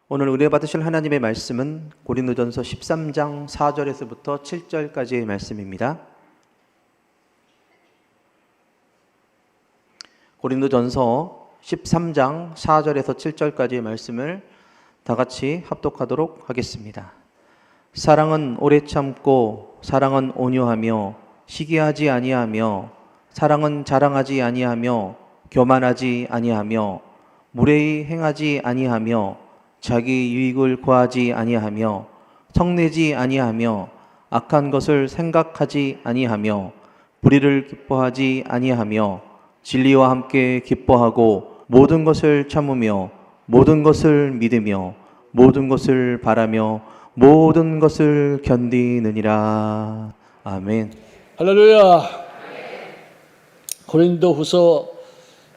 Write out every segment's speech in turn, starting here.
오늘 은혜 받으실 하나님의 말씀은 고린도전서 13장 4절에서부터 7절까지의 말씀입니다. 고린도전서 13장 4절에서 7절까지의 말씀을 다 같이 합독하도록 하겠습니다. 사랑은 오래 참고 사랑은 온유하며 시기하지 아니하며 사랑은 자랑하지 아니하며 교만하지 아니하며 무례히 행하지 아니하며 자기 유익을 구하지 아니하며 성내지 아니하며 악한 것을 생각하지 아니하며 불의를 기뻐하지 아니하며 진리와 함께 기뻐하고 모든 것을 참으며 모든 것을 믿으며 모든 것을 바라며 모든 것을 견디느니라. 아멘. 할렐루야. 고린도후서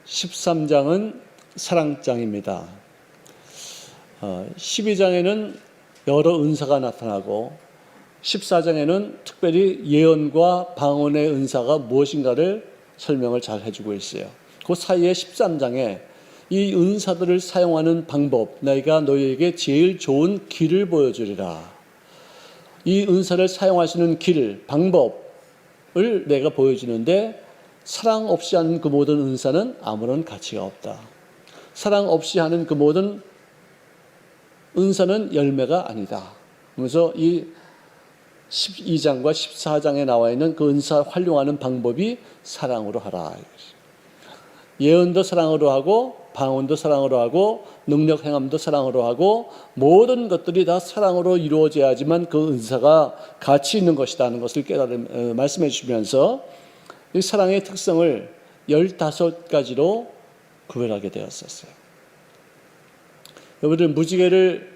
13장은 사랑장입니다. 12장에는 여러 은사가 나타나고 14장에는 특별히 예언과 방언의 은사가 무엇인가를 설명을 잘 해주고 있어요. 그 사이에 13장에 이 은사들을 사용하는 방법, 내가 너희에게 제일 좋은 길을 보여주리라. 이 은사를 사용하시는 길, 방법을 내가 보여주는데 사랑 없이 하는 그 모든 은사는 아무런 가치가 없다. 사랑 없이 하는 그 모든 은사는 열매가 아니다. 그래서 이 12장과 14장에 나와 있는 그 은사 활용하는 방법이 사랑으로 하라. 예언도 사랑으로 하고 방언도 사랑으로 하고 능력 행함도 사랑으로 하고 모든 것들이 다 사랑으로 이루어져야지만 그 은사가 가치 있는 것이라는 것을 말씀해 주시면서 이 사랑의 특성을 15가지로 구별하게 되었었어요. 여러분들 무지개를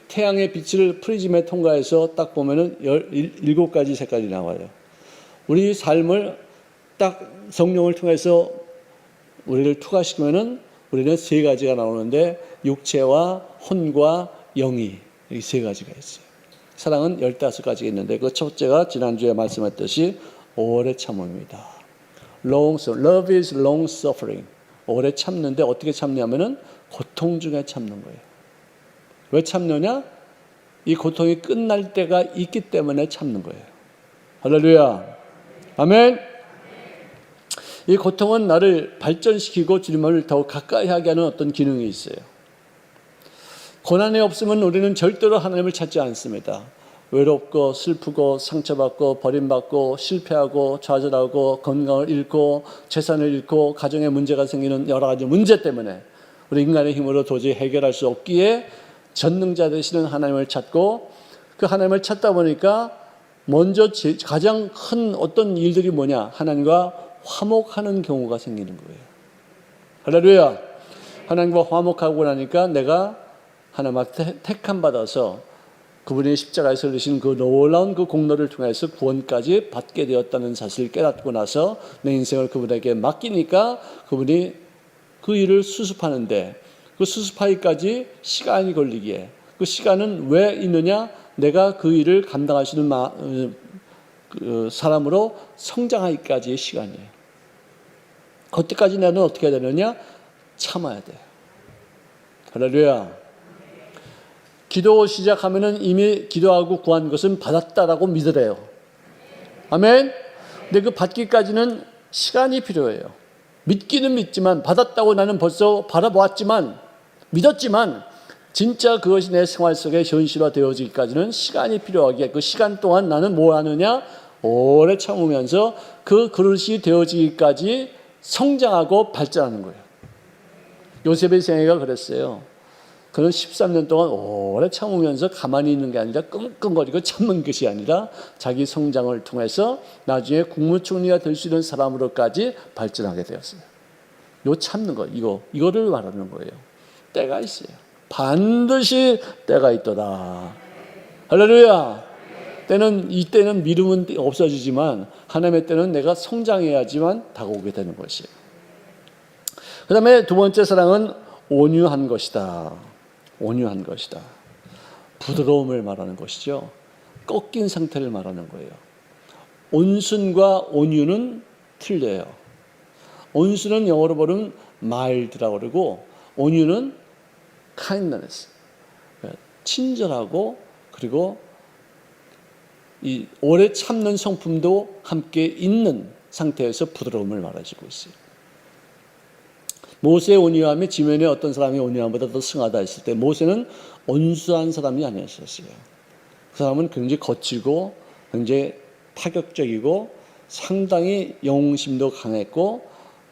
태양의 빛을 프리즘에 통과해서 딱 보면은 17가지 색깔이 나와요. 우리 삶을 딱 성령을 통해서 우리를 투과시키면은 우리는 3가지가 나오는데 육체와 혼과 영이 이 3가지가 있어요. 사랑은 15가지가 있는데 그 첫째가 지난주에 말씀했듯이 오래 참음입니다. Love is long suffering. 오래 참는데 어떻게 참냐면은 고통 중에 참는 거예요. 왜 참느냐? 이 고통이 끝날 때가 있기 때문에 참는 거예요. 할렐루야. 아멘. 이 고통은 나를 발전시키고 주님을 더 가까이 하게 하는 어떤 기능이 있어요. 고난이 없으면 우리는 절대로 하나님을 찾지 않습니다. 외롭고 슬프고 상처받고 버림받고 실패하고 좌절하고 건강을 잃고 재산을 잃고 가정에 문제가 생기는 여러 가지 문제 때문에 우리 인간의 힘으로 도저히 해결할 수 없기에 전능자 되시는 하나님을 찾고 그 하나님을 찾다 보니까 먼저 가장 큰 어떤 일들이 뭐냐? 하나님과 화목하는 경우가 생기는 거예요. 할렐루야. 하나님과 화목하고 나니까 내가 하나님한테 택함 받아서 그분이 십자가에서 흘리신 그 놀라운 그 공로를 통해서 구원까지 받게 되었다는 사실을 깨닫고 나서 내 인생을 그분에게 맡기니까 그분이 그 일을 수습하는데 그 수습하기까지 시간이 걸리기에 그 시간은 왜 있느냐? 내가 그 일을 감당하시는 사람으로 성장하기까지의 시간이에요. 그때까지 나는 어떻게 해야 되느냐? 참아야 돼요. 할렐루야. 기도 시작하면은 이미 기도하고 구한 것은 받았다라고 믿으래요. 아멘. 근데 그 받기까지는 시간이 필요해요. 믿기는 믿지만 받았다고 나는 벌써 바라보았지만 믿었지만 진짜 그것이 내 생활 속에 현실화되어지기까지는 시간이 필요하기에 그 시간 동안 나는 뭐 하느냐? 오래 참으면서 그 그릇이 되어지기까지 성장하고 발전하는 거예요. 요셉의 생애가 그랬어요. 그는 13년 동안 오래 참으면서 가만히 있는 게 아니라 끙끙거리고 참는 것이 아니라 자기 성장을 통해서 나중에 국무총리가 될 수 있는 사람으로까지 발전하게 되었어요. 요 참는 거, 이거를 말하는 거예요. 때가 있어요. 반드시 때가 있도다. 할렐루야. 이때는 미루면 없어지지만 하나님의 때는 내가 성장해야지만 다가오게 되는 것이에요. 그 다음에 두 번째 사랑은 온유한 것이다. 온유한 것이다. 부드러움을 말하는 것이죠. 꺾인 상태를 말하는 거예요. 온순과 온유는 틀려요. 온순은 영어로 보면 mild라고 그러고 온유는 kindness, 친절하고 그리고 이 오래 참는 성품도 함께 있는 상태에서 부드러움을 말해주고 있어요. 모세의 온유함이 지면에 어떤 사람이 온유함보다 더 승하다 했을 때 모세는 온수한 사람이 아니었어요. 그 사람은 굉장히 거칠고 굉장히 파격적이고 상당히 영웅심도 강했고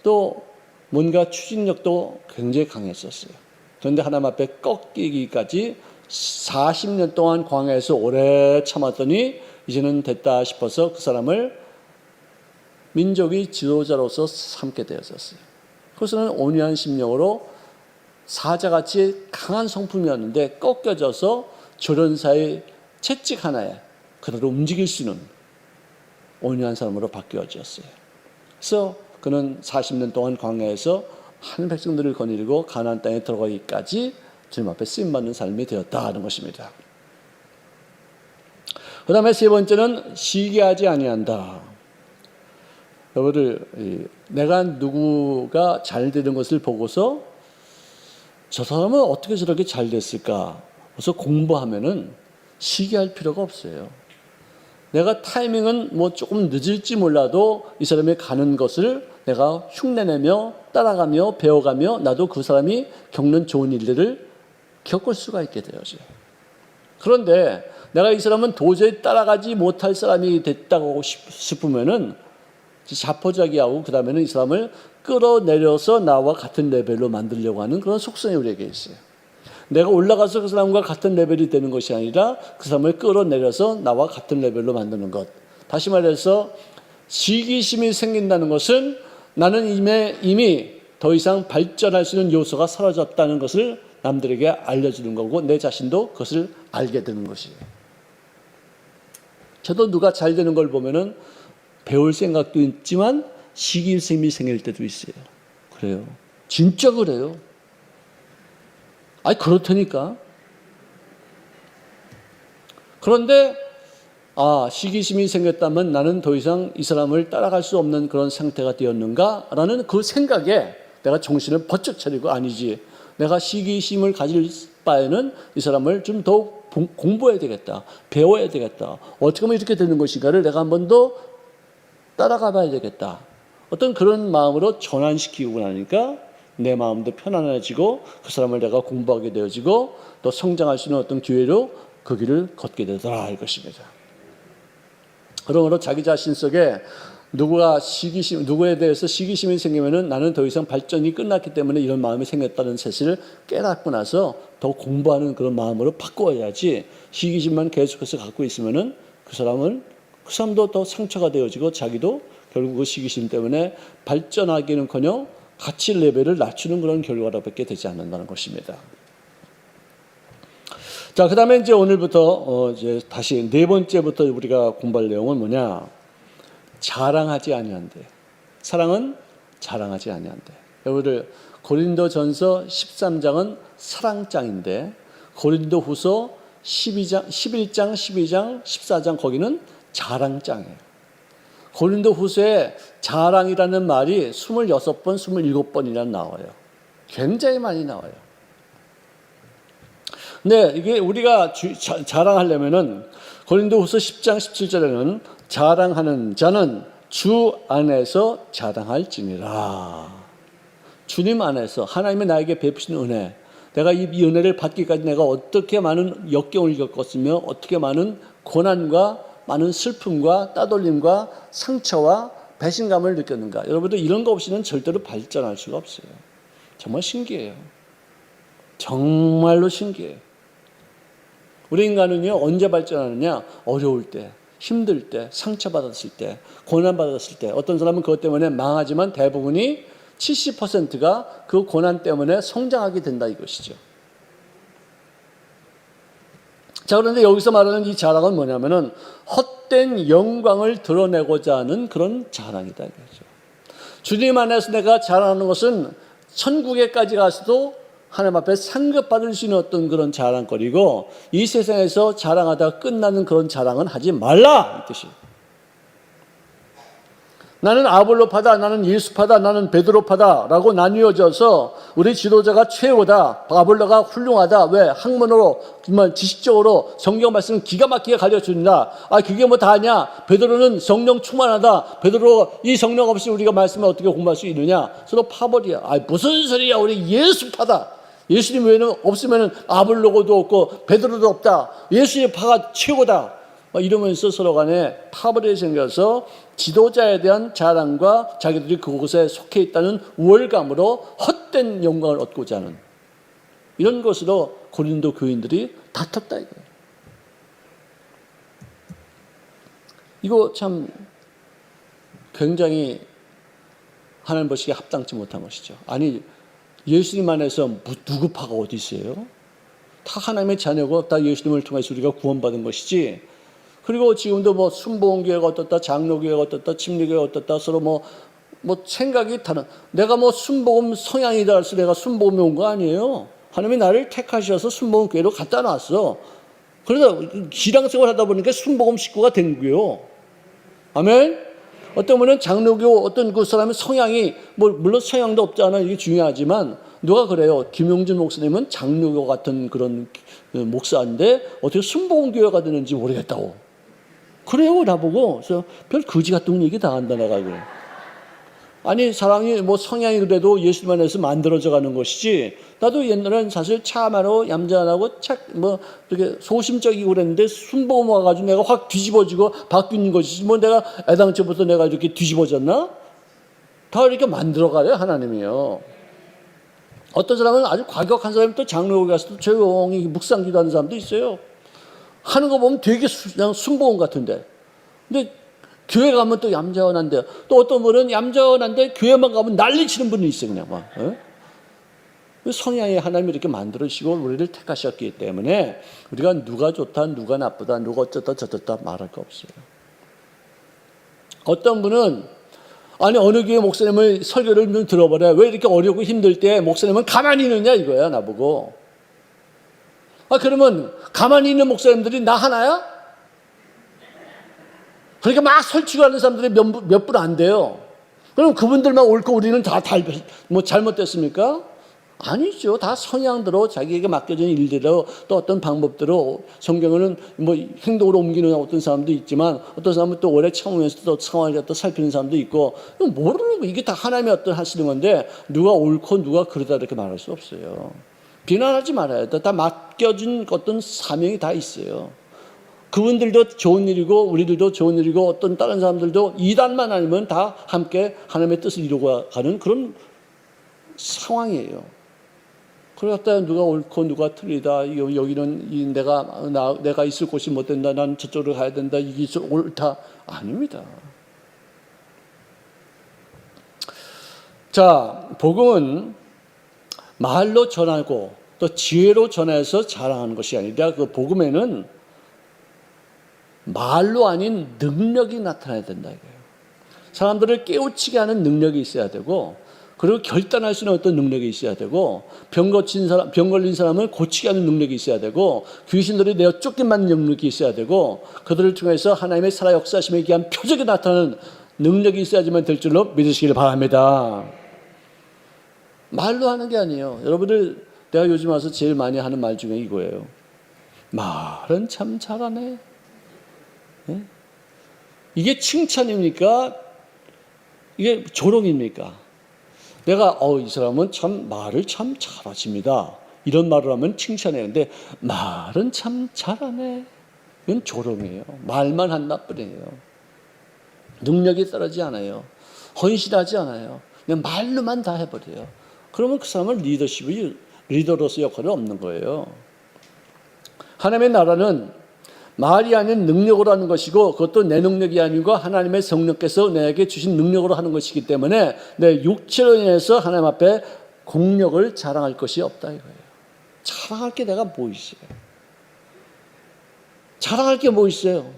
또 뭔가 추진력도 굉장히 강했었어요. 그런데 하나님 앞에 꺾이기까지 40년 동안 광야에서 오래 참았더니 이제는 됐다 싶어서 그 사람을 민족의 지도자로서 삼게 되었었어요. 그것은 온유한 심령으로 사자같이 강한 성품이었는데 꺾여져서 조련사의 채찍 하나에 그대로 움직일 수 있는 온유한 사람으로 바뀌어졌어요. 그래서 그는 40년 동안 광야에서 한 백성들을 거느리고 가나안 땅에 들어가기까지 주님 앞에 쓰임받는 삶이 되었다 하는 것입니다. 그 다음에 세 번째는 시기하지 아니한다. 여러분들, 내가 누구가 잘 되는 것을 보고서 저 사람은 어떻게 저렇게 잘 됐을까? 그래서 공부하면은 시기할 필요가 없어요. 내가 타이밍은 뭐 조금 늦을지 몰라도 이 사람이 가는 것을 내가 흉내내며 따라가며 배워가며 나도 그 사람이 겪는 좋은 일들을 겪을 수가 있게 되어져요. 그런데 내가 이 사람은 도저히 따라가지 못할 사람이 됐다고 싶으면은 자포자기하고 그 다음에는 이 사람을 끌어내려서 나와 같은 레벨로 만들려고 하는 그런 속성이 우리에게 있어요. 내가 올라가서 그 사람과 같은 레벨이 되는 것이 아니라 그 사람을 끌어내려서 나와 같은 레벨로 만드는 것. 다시 말해서 시기심이 생긴다는 것은 나는 이미 더 이상 발전할 수 있는 요소가 사라졌다는 것을 남들에게 알려주는 거고 내 자신도 그것을 알게 되는 것이에요. 저도 누가 잘 되는 걸 보면은 배울 생각도 있지만 시기심이 생길 때도 있어요. 그래요. 진짜 그래요. 아니 그렇다니까. 그런데 시기심이 생겼다면 나는 더 이상 이 사람을 따라갈 수 없는 그런 상태가 되었는가라는 그 생각에 내가 정신을 번쩍 차리고 아니지. 내가 시기심을 가질 바에는 이 사람을 좀 더 공부해야 되겠다. 배워야 되겠다. 어떻게 하면 이렇게 되는 것인가를 내가 한 번 더 따라가 봐야 되겠다. 어떤 그런 마음으로 전환시키고 나니까 내 마음도 편안해지고 그 사람을 내가 공부하게 되어지고 또 성장할 수 있는 어떤 기회로 그 길을 걷게 되더라 할 것입니다. 그러므로 자기 자신 속에 누구에 대해서 시기심이 생기면은 나는 더 이상 발전이 끝났기 때문에 이런 마음이 생겼다는 사실을 깨닫고 나서 더 공부하는 그런 마음으로 바꿔야지 시기심만 계속해서 갖고 있으면은 그 사람도 더 상처가 되어지고 자기도 결국 그 시기심 때문에 발전하기는커녕 같이 레벨을 낮추는 그런 결과로밖에 되지 않는다는 것입니다. 자, 그 다음에 이제 오늘부터 이제 다시 네 번째부터 우리가 공부할 내용은 뭐냐? 자랑하지 아니한대. 사랑은 자랑하지 아니한대. 여러분들 고린도전서 13장은 사랑장인데 고린도후서 11장, 12장, 14장 거기는 자랑장이에요. 고린도후서에 자랑이라는 말이 26번, 27번이나 나와요. 굉장히 많이 나와요. 근데 이게 우리가 자랑하려면은 고린도후서 10장 17절에는 자랑하는 자는 주 안에서 자랑할지니라. 주님 안에서 하나님이 나에게 베푸신 은혜, 내가 이 은혜를 받기까지 내가 어떻게 많은 역경을 겪었으며 어떻게 많은 고난과 많은 슬픔과 따돌림과 상처와 배신감을 느꼈는가. 여러분들 이런 거 없이는 절대로 발전할 수가 없어요. 정말 신기해요. 정말로 신기해요. 우리 인간은요, 언제 발전하느냐? 어려울 때, 힘들 때, 상처받았을 때, 고난받았을 때. 어떤 사람은 그것 때문에 망하지만 대부분이 70%가 그 고난 때문에 성장하게 된다 이것이죠. 자, 그런데 여기서 말하는 이 자랑은 뭐냐면은 헛된 영광을 드러내고자 하는 그런 자랑이다 이거죠. 주님 안에서 내가 자랑하는 것은 천국에까지 가서도 하나님 앞에 상급받을 수 있는 어떤 그런 자랑거리고 이 세상에서 자랑하다가 끝나는 그런 자랑은 하지 말라 이 뜻이에요. 나는 아볼로파다, 나는 예수파다, 나는 베드로파다라고 나뉘어져서 우리 지도자가 최고다, 아볼로가 훌륭하다. 왜? 학문으로, 정말 지식적으로 성경 말씀을 기가 막히게 가르쳐준다. 아, 그게 뭐 다냐? 베드로는 성령 충만하다. 베드로 이 성령 없이 우리가 말씀을 어떻게 공부할 수 있느냐? 서로 파벌이야. 아, 무슨 소리야? 우리 예수파다. 예수님 외에는 없으면 아볼로고도 없고 베드로도 없다. 예수의 파가 최고다. 이러면서 서로 간에 파벌이 생겨서 지도자에 대한 자랑과 자기들이 그곳에 속해 있다는 우월감으로 헛된 영광을 얻고자 하는 이런 것으로 고린도 교인들이 다퉜다 이거예요. 이거 참 굉장히 하나님 보시기에 합당치 못한 것이죠. 아니, 예수님 안에서 누구 파가 어디 있어요? 다 하나님의 자녀고 다 예수님을 통해서 우리가 구원받은 것이지. 그리고 지금도 뭐 순복음교회가 어떻다, 장로교회가 어떻다, 침례교회가 어떻다, 서로 뭐 생각이 다른. 내가 뭐 순복음 성향이다 해서 내가 순복음에 온 거 아니에요. 하나님이 나를 택하셔서 순복음교회로 갖다 놨어. 그래서 기량생활 하다 보니까 순복음 식구가 된 거예요. 아멘? 어떤 분은 장로교 어떤 그 사람의 성향이, 뭐 물론 성향도 없지 않아, 이게 중요하지만 누가 그래요? 김용준 목사님은 장로교 같은 그런 목사인데 어떻게 순복음교회가 되는지 모르겠다고. 그래요, 나보고. 그래서 별 거지 같은 얘기 다 한다, 내가. 아니, 사람이 뭐 성향이 그래도 예수님 안에서 만들어져 가는 것이지. 나도 옛날엔 사실 참하고 얌전하고 뭐 이렇게 소심적이고 그랬는데 순복음 와가지고 내가 확 뒤집어지고 바뀌는 것이지. 뭐 내가 애당초부터 내가 이렇게 뒤집어졌나? 다 이렇게 만들어가요, 하나님이요. 어떤 사람은 아주 과격한 사람이 또 장로교에 가서 또 조용히 묵상 기도하는 사람도 있어요. 하는 거 보면 되게 그냥 순복음 같은데. 근데 교회 가면 또 얌전한데, 또 어떤 분은 얌전한데 교회만 가면 난리치는 분이 있어요, 그냥 막. 성향이 하나님이 이렇게 만들어주시고 우리를 택하셨기 때문에 우리가 누가 좋다, 누가 나쁘다, 누가 어쩌다 저쩌다 말할 거 없어요. 어떤 분은 아니 어느 교회 목사님을 설교를 좀 들어보래. 왜 이렇게 어렵고 힘들 때 목사님은 가만히 있느냐 이거야, 나보고. 아, 그러면 가만히 있는 목사님들이 나 하나야? 그러니까 막 설치하는 사람들이 몇 분 안 돼요. 그럼 그분들만 옳고 우리는 다 뭐 잘못됐습니까? 아니죠. 다 성향대로 자기에게 맡겨진 일대로 또 어떤 방법대로 성경은 뭐 행동으로 옮기는 어떤 사람도 있지만 어떤 사람은 또 오래 참으면서 또 상황을 또 살피는 사람도 있고 모르는 거 이게 다 하나님의 어떤 하시는 건데 누가 옳고 누가 그러다 이렇게 말할 수 없어요. 비난하지 말아야 돼. 다 맡겨진 어떤 사명이 다 있어요. 그분들도 좋은 일이고 우리들도 좋은 일이고 어떤 다른 사람들도 이단만 아니면 다 함께 하나님의 뜻을 이루고 가는 그런 상황이에요. 그러다 누가 옳고 누가 틀리다. 여기는 내가 있을 곳이 못 된다. 난 저쪽으로 가야 된다. 이게 옳다. 아닙니다. 자, 복음은 말로 전하고 또 지혜로 전해서 자랑하는 것이 아니라 그 복음에는 말로 아닌 능력이 나타나야 된다 이거예요. 사람들을 깨우치게 하는 능력이 있어야 되고 그리고 결단할 수 있는 어떤 능력이 있어야 되고 병 걸린 사람을 고치게 하는 능력이 있어야 되고 귀신들이 내어 쫓게 만든 능력이 있어야 되고 그들을 통해서 하나님의 살아 역사심에 기한 표적이 나타나는 능력이 있어야지만 될 줄로 믿으시길 바랍니다. 말로 하는 게 아니에요. 여러분들 내가 요즘 와서 제일 많이 하는 말 중에 이거예요. 말은 참 잘하네. 네? 이게 칭찬입니까? 이게 조롱입니까? 내가 이 사람은 참 말을 참 잘하십니다. 이런 말을 하면 칭찬해요. 근데 말은 참 잘하네. 이건 조롱이에요. 말만 한다 뿐이에요. 능력이 따르지 않아요. 헌신하지 않아요. 그냥 말로만 다 해버려요. 그러면 그 사람은 리더로서 역할이 없는 거예요. 하나님의 나라는 말이 아닌 능력으로 하는 것이고 그것도 내 능력이 아니고 하나님의 성령께서 내게 주신 능력으로 하는 것이기 때문에 내 육체로 인해서 하나님 앞에 공력을 자랑할 것이 없다 이거예요. 자랑할 게 내가 뭐 있어요? 자랑할 게 뭐 있어요?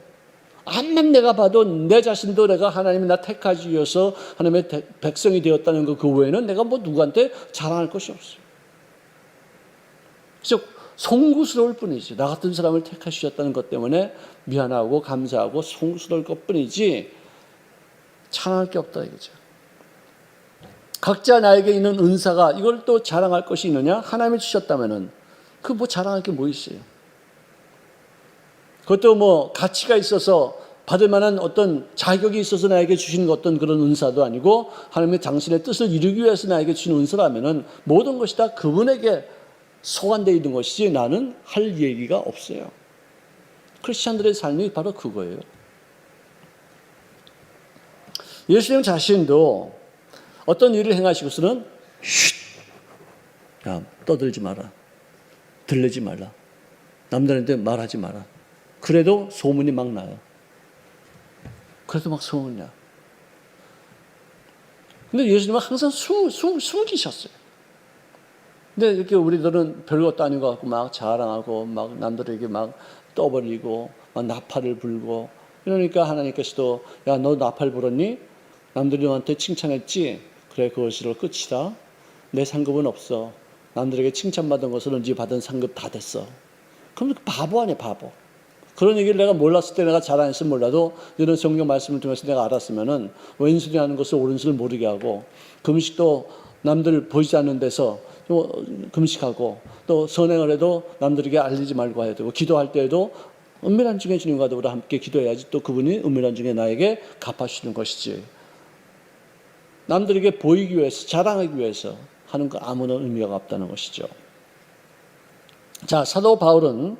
암만 내가 봐도 내 자신도 내가 하나님이 나 택하시 위해서 하나님의 백성이 되었다는 그 외에는 내가 뭐 누구한테 자랑할 것이 없어요. 그래서 송구스러울 뿐이지. 나 같은 사람을 택하셨다는 것 때문에 미안하고 감사하고 송구스러울 것 뿐이지 자랑할 게 없다 이거죠. 각자 나에게 있는 은사가 이걸 또 자랑할 것이 있느냐? 하나님이 주셨다면은 그 뭐 자랑할 게 뭐 있어요? 그것도 뭐 가치가 있어서 받을 만한 어떤 자격이 있어서 나에게 주신 어떤 그런 은사도 아니고 하나님의 당신의 뜻을 이루기 위해서 나에게 주신 은사라면은 모든 것이 다 그분에게 소관되어 있는 것이지 나는 할 얘기가 없어요. 크리스찬들의 삶이 바로 그거예요. 예수님 자신도 어떤 일을 행하시고서는 야, 떠들지 마라. 들리지 말라. 남들한테 말하지 마라. 그래도 소문이 막 나요. 그래도 막 소문이 나요. 근데 예수님은 항상 숨기셨어요. 근데 이렇게 우리들은 별것도 아닌 것 같고 막 자랑하고 막 남들에게 막 떠벌리고 막 나팔을 불고 이러니까 하나님께서도 야, 너 나팔 불었니? 남들이 너한테 칭찬했지? 그래, 그것으로 끝이다. 내 상급은 없어. 남들에게 칭찬받은 것은 네 받은 상급 다 됐어. 그럼 바보 아니야, 바보. 그런 얘기를 내가 몰랐을 때 내가 자랑했으면 몰라도 이런 성경 말씀을 통해서 내가 알았으면은 왼손이 하는 것을 오른손을 모르게 하고 금식도 남들 보이지 않는 데서 금식하고 또 선행을 해도 남들에게 알리지 말고 해야 되고 기도할 때에도 은밀한 중에 주님과 더불어 함께 기도해야지 또 그분이 은밀한 중에 나에게 갚아주는 것이지. 남들에게 보이기 위해서 자랑하기 위해서 하는 거 아무런 의미가 없다는 것이죠. 자, 사도 바울은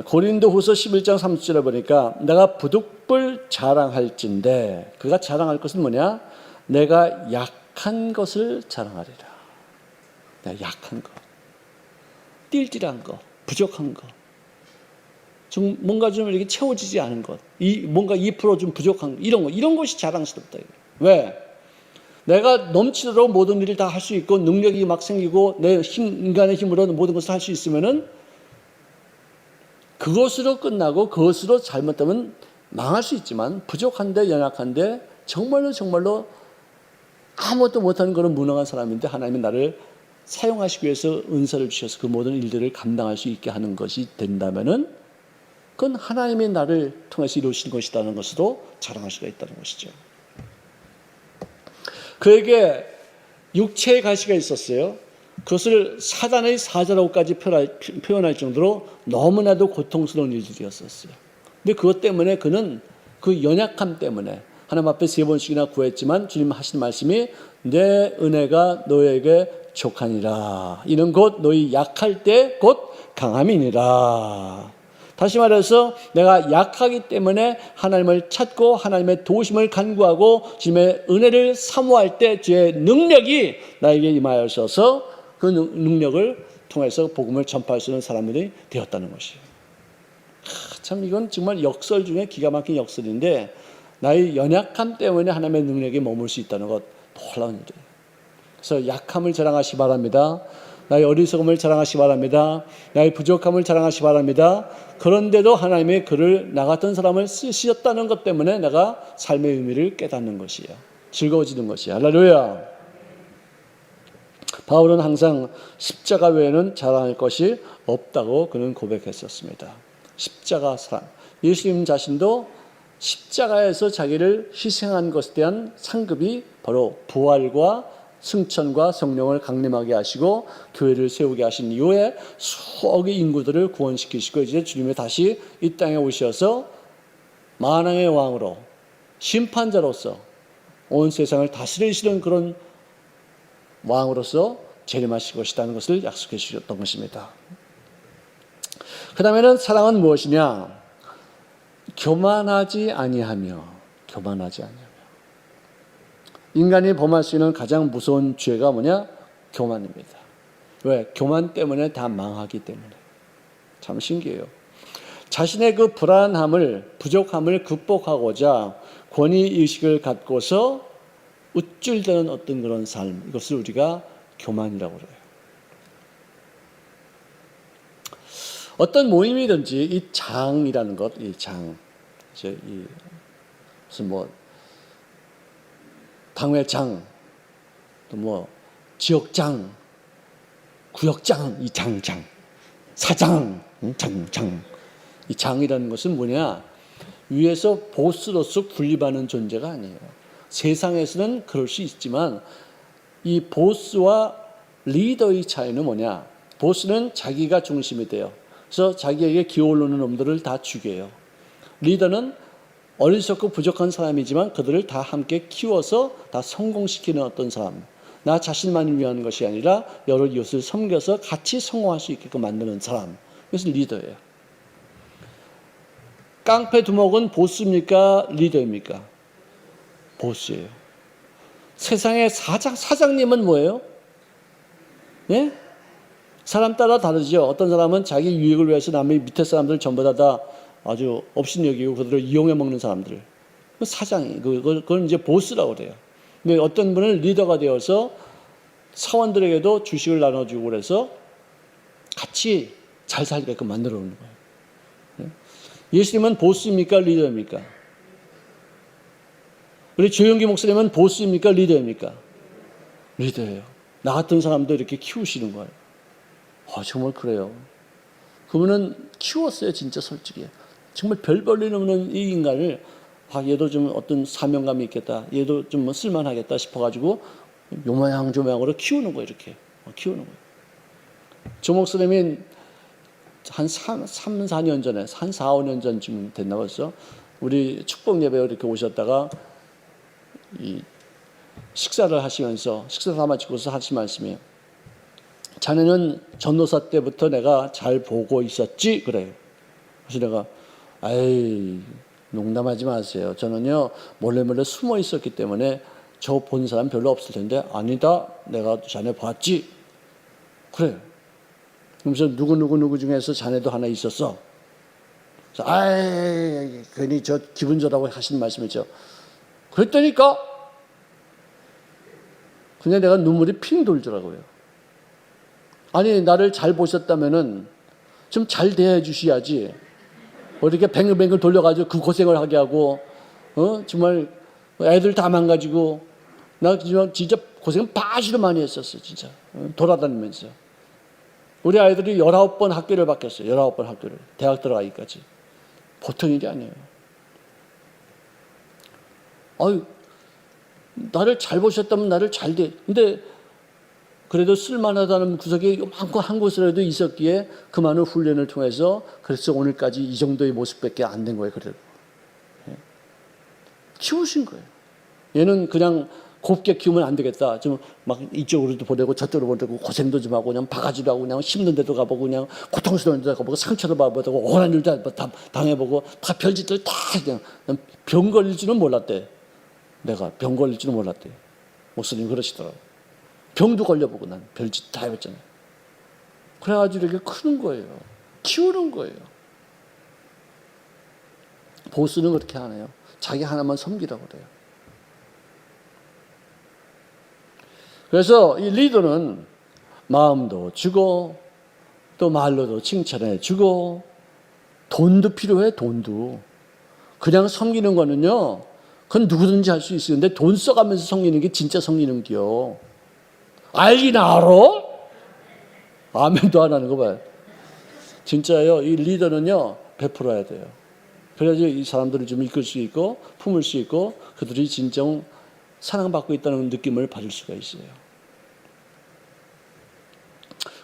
고린도후서 11장 30절에 보니까 내가 부득불 자랑할진대 그가 자랑할 것은 뭐냐? 내가 약한 것을 자랑하리라. 내가 약한 것, 띨띨한 것, 부족한 것, 좀 뭔가 좀 이렇게 채워지지 않은 것, 뭔가 2%좀 부족한 것, 이런 것이 자랑스럽다. 왜? 내가 넘치도록 모든 일을 다 할 수 있고 능력이 막 생기고 내 인간의 힘으로 모든 것을 할 수 있으면은 그것으로 끝나고 그것으로 잘못되면 망할 수 있지만 부족한데 연약한데 정말로 아무것도 못하는 그런 무능한 사람인데 하나님이 나를 사용하시기 위해서 은사를 주셔서 그 모든 일들을 감당할 수 있게 하는 것이 된다면은 그건 하나님이 나를 통해서 이루신 것이라는 것으로 자랑할 수가 있다는 것이죠. 그에게 육체의 가시가 있었어요. 그것을 사단의 사자라고까지 표현할 정도로 너무나도 고통스러운 일들이었었어요. 근데 그것 때문에 그는 그 연약함 때문에 하나님 앞에 3번씩이나 구했지만 주님 하신 말씀이 내 은혜가 너에게 족하니라. 이는 곧 너희 약할 때 곧 강함이니라. 다시 말해서 내가 약하기 때문에 하나님을 찾고 하나님의 도우심을 간구하고 주님의 은혜를 사모할 때 주의 능력이 나에게 임하여서 그 능력을 통해서 복음을 전파할 수 있는 사람들이 되었다는 것이에요. 참 이건 정말 역설 중에 기가 막힌 역설인데 나의 연약함 때문에 하나님의 능력이 머물 수 있다는 것 놀라운 일이에요. 그래서 약함을 자랑하시기 바랍니다. 나의 어리석음을 자랑하시기 바랍니다. 나의 부족함을 자랑하시기 바랍니다. 그런데도 하나님의 그를 나 같은 사람을 쓰셨다는 것 때문에 내가 삶의 의미를 깨닫는 것이에요. 즐거워지는 것이에요. 할렐루야. 바울은 항상 십자가 외에는 자랑할 것이 없다고 그는 고백했었습니다. 십자가 사랑. 예수님 자신도 십자가에서 자기를 희생한 것에 대한 상급이 바로 부활과 승천과 성령을 강림하게 하시고 교회를 세우게 하신 이후에 수억의 인구들을 구원시키시고 이제 주님이 다시 이 땅에 오셔서 만왕의 왕으로 심판자로서 온 세상을 다스리시는 그런 왕으로서 재림하실 것이라는 것을 약속해 주셨던 것입니다. 그 다음에는 사랑은 무엇이냐? 교만하지 아니하며 인간이 범할 수 있는 가장 무서운 죄가 뭐냐? 교만입니다. 왜? 교만 때문에 다 망하기 때문에. 참 신기해요. 자신의 그 불안함을, 부족함을 극복하고자 권위의식을 갖고서 우쭐대는 어떤 그런 삶, 이것을 우리가 교만이라고 그래요. 어떤 모임이든지 이 장이라는 것, 이 장, 이제 이 무슨 뭐 당회장, 또 뭐 지역장, 구역장, 이 장, 사장, 장. 이 장이라는 것은 뭐냐? 위에서 보스로서 군림하는 존재가 아니에요. 세상에서는 그럴 수 있지만 이 보스와 리더의 차이는 뭐냐? 보스는 자기가 중심이 돼요. 그래서 자기에게 기어오르는 놈들을 다 죽여요. 리더는 어리석고 부족한 사람이지만 그들을 다 함께 키워서 다 성공시키는 어떤 사람. 나 자신만을 위한 것이 아니라 여러 이웃을 섬겨서 같이 성공할 수 있게끔 만드는 사람. 그래서 리더예요. 깡패 두목은 보스입니까? 리더입니까? 보스예요. 세상의 사장님은 뭐예요? 예? 사람 따라 다르죠. 어떤 사람은 자기 유익을 위해서 남의 밑에 사람들 전부 다 아주 업신여기고 그들을 이용해 먹는 사람들. 사장이, 그건 이제 보스라고 그래요. 근데 어떤 분은 리더가 되어서 사원들에게도 주식을 나눠주고 그래서 같이 잘 살게끔 만들어 놓는 거예요. 예수님은 보스입니까? 리더입니까? 우리 조영기 목사님은 보스입니까? 리더입니까? 리더예요. 나 같은 사람도 이렇게 키우시는 거예요. 정말 그래요. 그분은 키웠어요, 진짜 솔직히. 정말 별 볼일 없는 이 인간을 얘도 좀 어떤 사명감이 있겠다. 얘도 좀 뭐 쓸만하겠다 싶어가지고 요모양조모양으로 키우는 거예요, 이렇게. 키우는 거예요. 조 목사님이 한 3, 4년 전에, 한 4, 5년 전쯤 됐나 벌써, 우리 축복 예배에 이렇게 오셨다가 이 식사를 하시면서, 식사 다 마치고서 하신 말씀이에요. 자네는 전도사 때부터 내가 잘 보고 있었지? 그래요. 그래서 내가, 농담하지 마세요. 저는요, 몰래 숨어 있었기 때문에 저 본 사람 별로 없을 텐데, 아니다. 내가 자네 봤지? 그래요. 그러면서 누구 중에서 자네도 하나 있었어. 그래서, 괜히 저 기분 좋다고 하신 말씀이죠. 그랬다니까? 그냥 내가 눈물이 핑 돌더라고요. 아니, 나를 잘 보셨다면은 좀 잘 대해 주셔야지. 이렇게 뱅글뱅글 돌려가지고 그 고생을 하게 하고, 정말 애들 다 망가지고, 나 진짜 고생 바지로 많이 했었어, 진짜. 돌아다니면서. 우리 아이들이 19번 학교를 바뀌었어요. 19번 학교를. 대학 들어가기까지. 보통 일이 아니에요. 나를 잘 보셨다면 나를 잘 대. 근데 그래도 쓸만하다는 구석이 많고 한 곳이라도 있었기에 그 많은 훈련을 통해서 그래서 오늘까지 이 정도의 모습밖에 안 된 거예요. 그래도. 키우신 거예요. 얘는 그냥 곱게 키우면 안 되겠다. 좀 막 이쪽으로도 보내고 저쪽으로 보내고 고생도 좀 하고 그냥 바가지도 하고 그냥 힘든 데도 가보고 그냥 고통스러운 데도 가보고 상처도 봐보고 억울한 일도 다 당해보고 다 별짓들 다 그냥 병 걸릴 줄은 몰랐대. 내가 병 걸릴 줄은 몰랐대. 목사님 그러시더라고. 병도 걸려보고 난 별짓 다 해봤잖아요. 그래가지고 이렇게 크는 거예요. 키우는 거예요. 보스는 그렇게 안 해요. 자기 하나만 섬기라고 그래요. 그래서 이 리더는 마음도 주고 또 말로도 칭찬해 주고 돈도 필요해. 돈도. 그냥 섬기는 거는요. 그건 누구든지 할 수 있는데 돈 써가면서 섬기는 게 진짜 섬기는 게요. 알긴 알아? 아멘도 안 하는 거 봐요. 진짜요. 이 리더는요. 베풀어야 돼요. 그래야지 이 사람들을 좀 이끌 수 있고 품을 수 있고 그들이 진정 사랑받고 있다는 느낌을 받을 수가 있어요.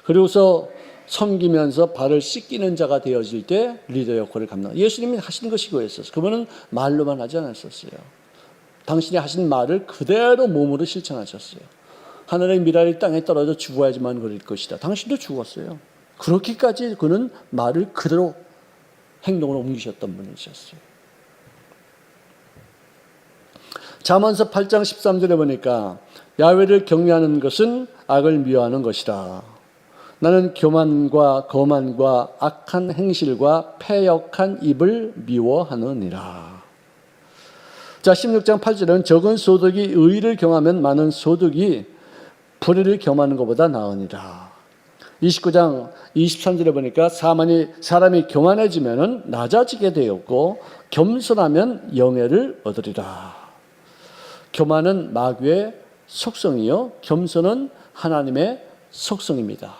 그리고서 섬기면서 발을 씻기는 자가 되어질 때 리더 역할을 감당. 예수님이 하시는 것이 그거였어요. 그분은 말로만 하지 않았었어요. 당신이 하신 말을 그대로 몸으로 실천하셨어요. 하늘의 미랄이 땅에 떨어져 죽어야지만 그럴 것이다. 당신도 죽었어요. 그렇게까지 그는 말을 그대로 행동으로 옮기셨던 분이셨어요. 잠언서 8장 13절에 보니까 야훼를 경외하는 것은 악을 미워하는 것이다. 나는 교만과 거만과 악한 행실과 패역한 입을 미워하느니라. 자, 16장 8절은 적은 소득이 의를 경하면 많은 소득이 불의를 경하는 것보다 나으니라. 29장 23절에 보니까 사람이 교만해지면 낮아지게 되었고 겸손하면 영예를 얻으리라. 교만은 마귀의 속성이요 겸손은 하나님의 속성입니다.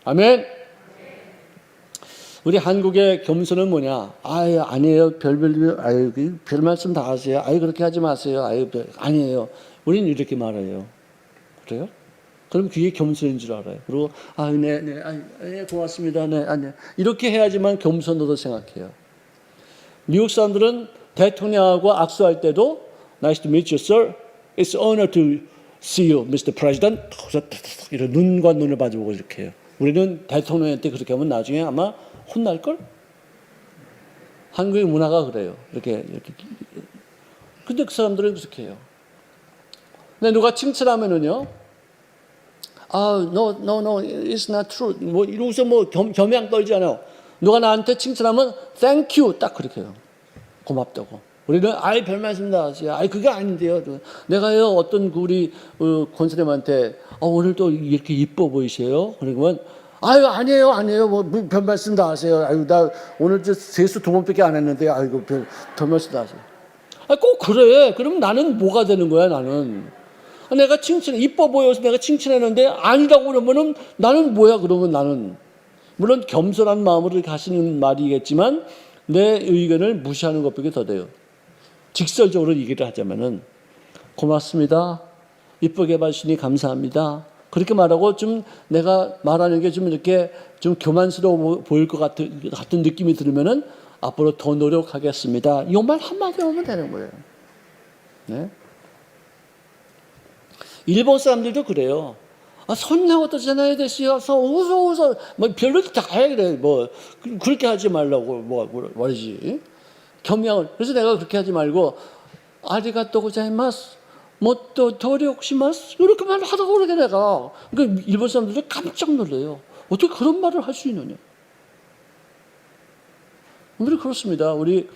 아멘. 우리 한국의 겸손은 뭐냐? 아유, 아니에요. 별 말씀 다 하세요. 아유, 그렇게 하지 마세요. 아유, 아니에요. 우리는 이렇게 말해요. 그래요? 그럼 그게 겸손인 줄 알아요. 그리고, 네, 고맙습니다. 네, 아니. 이렇게 해야지만 겸손으로 생각해요. 미국 사람들은 대통령하고 악수할 때도, Nice to meet you, sir. It's an honor to see you, Mr. President. 이런 눈과 눈을 마주보고 이렇게 해요. 우리는 대통령한테 그렇게 하면 나중에 아마 혼날걸? 한국의 문화가 그래요. 이렇게. 근데 그 사람들은 그렇게 해요. 근데 누가 칭찬하면은요, no, it's not true. 뭐, 이러고서 겸양 떨지 않아요. 누가 나한테 칭찬하면, thank you. 딱 그렇게 해요. 고맙다고. 우리는, 별 말씀 다 하세요. 그게 아닌데요. 내가요, 어떤 우리 권사님한테, 오늘 또 이렇게 이뻐 보이세요? 그러면, 아니에요. 별 말씀 다 하세요. 나 오늘 세수 2번밖에 안 했는데, 별 말씀 다 하세요. 꼭 그래. 그럼 나는 뭐가 되는 거야, 나는. 내가 이뻐 보여서 내가 칭찬했는데 아니라고 그러면은 나는 뭐야, 그러면 나는. 물론 겸손한 마음으로 하시는 말이겠지만 내 의견을 무시하는 것밖에 더 돼요. 직설적으로 얘기를 하자면은 고맙습니다. 이쁘게 봐주시니 감사합니다. 그렇게 말하고 좀 내가 말하는 게 좀 이렇게 좀 교만스러워 보일 것 같은 느낌이 들으면은 앞으로 더 노력하겠습니다. 이 말 한마디 하면 되는 거예요. 네? 일본 사람들도 그래요. 손나고도 전화해 되시어서 웃어. 별로도 다 해, 그래. 그렇게 하지 말라고, 말이지. 겸양을. 그래서 내가 그렇게 하지 말고, 아리가또 고자이마스, 모토 도리옥시마스, 이렇게 말하다고 그러게 내가. 그러니까 일본 사람들도 깜짝 놀래요. 어떻게 그런 말을 할 수 있느냐. 우리 그렇습니다. 우리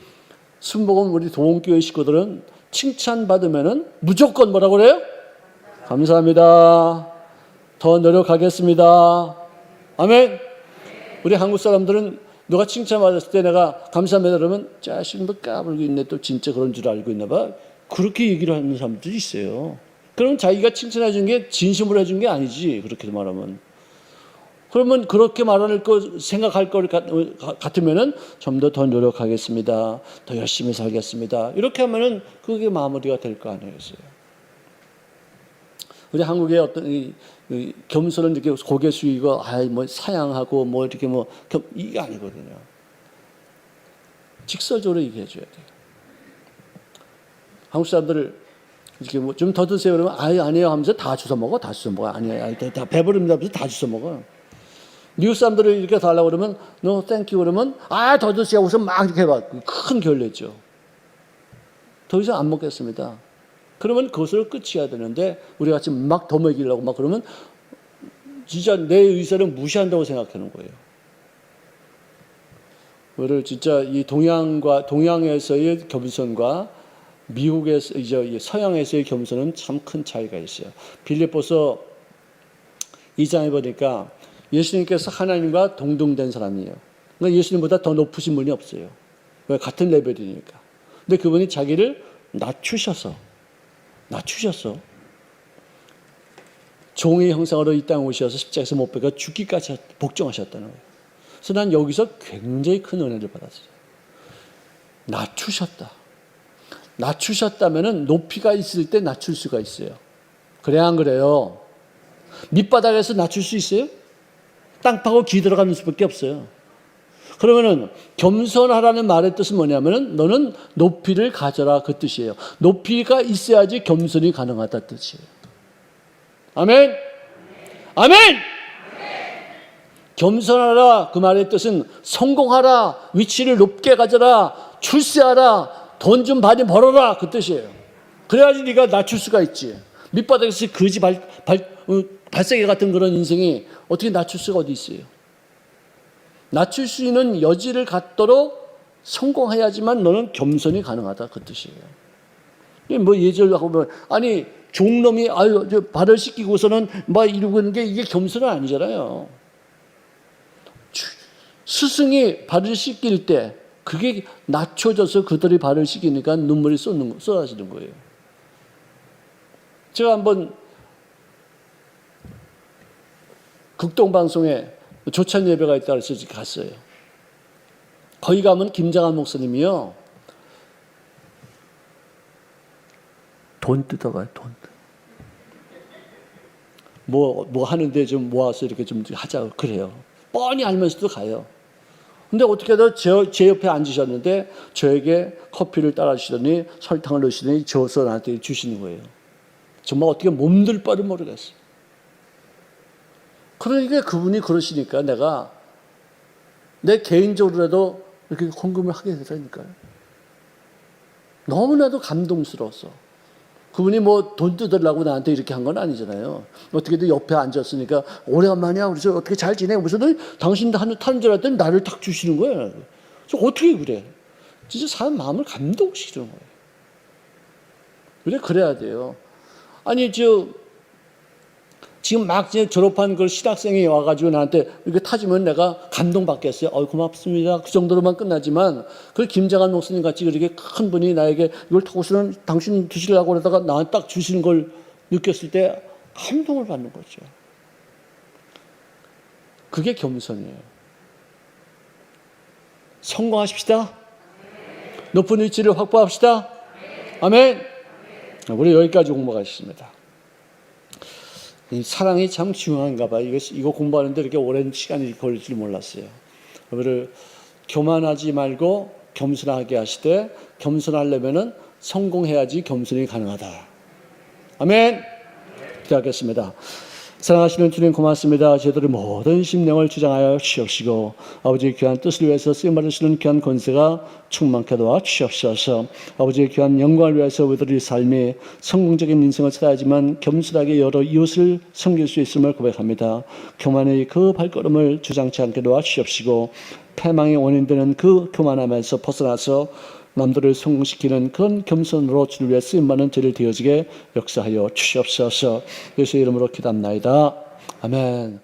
순복음 우리 동원교회 식구들은 칭찬받으면은 무조건 뭐라고 그래요? 감사합니다. 더 노력하겠습니다. 아멘. 우리 한국 사람들은 누가 칭찬받았을 때 내가 감사합니다 그러면 자식 까불고 있네, 또 진짜 그런 줄 알고 있나 봐. 그렇게 얘기를 하는 사람들이 있어요. 그럼 자기가 칭찬해 준 게 진심으로 해준 게 아니지, 그렇게 말하면. 그러면 그렇게 말할 거 생각할 것 같으면은 좀 더 노력하겠습니다. 더 열심히 살겠습니다. 이렇게 하면은 그게 마무리가 될 거 아니겠어요. 우리 한국의 어떤 이 겸손은 이렇게 고개 숙이고 사양하고 이렇게 이게 아니거든요. 직설적으로 얘기해 줘야 돼요. 한국 사람들을 이렇게 좀 더 드세요 그러면 아니에요 하면서 다 주워 먹어. 아니에요. 다 배부릅니다 하면서 다 주워 먹어. 미국 사람들을 이렇게 달라고 그러면 no thank you 그러면 더 드세요 하고서 막 이렇게 해봐. 큰 결례죠. 더 이상 안 먹겠습니다. 그러면 그것을 끝이어야 되는데 우리 같이 막 더 먹이려고 그러면 진짜 내 의사를 무시한다고 생각하는 거예요. 우리를 진짜 이 동양에서의 겸손과 미국에서 이제 서양에서의 겸손은 참 큰 차이가 있어요. 빌립보서 2장에 보니까 예수님께서 하나님과 동등된 사람이에요. 그러니까 예수님보다 더 높으신 분이 없어요. 왜? 같은 레벨이니까. 근데 그분이 자기를 낮추셔서 종의 형상으로 이 땅에 오셔서 십자가에서 못 박아 죽기까지 복종하셨다는 거예요. 그래서 난 여기서 굉장히 큰 은혜를 받았어요. 낮추셨다면은 높이가 있을 때 낮출 수가 있어요. 그래야 안 그래요? 밑바닥에서 낮출 수 있어요? 땅 파고 기 들어가는 수밖에 없어요. 그러면은 겸손하라는 말의 뜻은 뭐냐면은 너는 높이를 가져라, 그 뜻이에요. 높이가 있어야지 겸손이 가능하다 뜻이에요. 아멘. 아멘. 겸손하라 그 말의 뜻은 성공하라, 위치를 높게 가져라, 출세하라, 돈 좀 많이 벌어라, 그 뜻이에요. 그래야지 네가 낮출 수가 있지. 밑바닥에서 거지 발세계 같은 그런 인생이 어떻게 낮출 수가 어디 있어요. 낮출 수 있는 여지를 갖도록 성공해야지만 너는 겸손이 가능하다, 그 뜻이에요. 예절하고 종놈이 발을 씻기고서는 이러고 있는 게 이게 겸손은 아니잖아요. 스승이 발을 씻길 때 그게 낮춰져서 그들이 발을 씻기니까 눈물이 쏟아지는 거예요. 제가 한번 극동방송에 조찬 예배가 있다고 해서 갔어요. 거기 가면 김장한 목사님이요. 돈 뜯어가요, 돈. 뭐 하는데 좀 모아서 이렇게 좀 하자고 그래요. 뻔히 알면서도 가요. 근데 어떻게 해도 제 옆에 앉으셨는데 저에게 커피를 따라주시더니 설탕을 넣으시더니 저어서 나한테 주시는 거예요. 정말 어떻게 몸둘 바를 모르겠어요. 그러니까 그분이 그러시니까 내가 내 개인적으로라도 이렇게 헌금을 하게 되다니까요. 너무나도 감동스러웠어. 그분이 뭐 돈 뜯으려고 나한테 이렇게 한 건 아니잖아요. 어떻게든 옆에 앉았으니까 오래간만이야. 그래서 어떻게 잘 지내? 그래서 당신 타는 줄 알았더니 나를 탁 주시는 거예요. 그래서 어떻게 그래? 진짜 사람 마음을 감동시키는 거예요. 그래야 돼요. 아니 지금 막 졸업한 그 신학생이 와가지고 나한테 이렇게 타주면 내가 감동받겠어요. 고맙습니다. 그 정도로만 끝나지만 그 김장한 목사님 같이 그렇게 큰 분이 나에게 이걸 타고서는 당신 드시려고 그러다가 나한테 딱 주시는 걸 느꼈을 때 감동을 받는 거죠. 그게 겸손이에요. 성공하십시다. 높은 위치를 확보합시다. 아멘. 우리 여기까지 공부하겠습니다. 이 사랑이 참 중요한가 봐요. 이거 공부하는데 이렇게 오랜 시간이 걸릴 줄 몰랐어요. 우리를 교만하지 말고 겸손하게 하시되 겸손하려면은 성공해야지 겸손이 가능하다. 아멘. 기도하겠습니다. 사랑하시는 주님 고맙습니다. 저희들의 모든 심령을 주장하여 주시옵시고 아버지의 귀한 뜻을 위해서 쓰임받으시는 귀한 권세가 충만케 도와 주시옵소서. 아버지의 귀한 영광을 위해서 우리들의 삶이 성공적인 인생을 살아야지만 겸손하게 여러 이웃을 섬길 수 있음을 고백합니다. 교만의 그 발걸음을 주장치 않게 도와 주시옵시고 패망의 원인되는 그 교만함에서 벗어나서 남들을 성공시키는 그런 겸손으로 주를 위해 쓰임받는 저를 되어지게 역사하여 주시옵소서. 예수의 이름으로 기도합나이다. 아멘.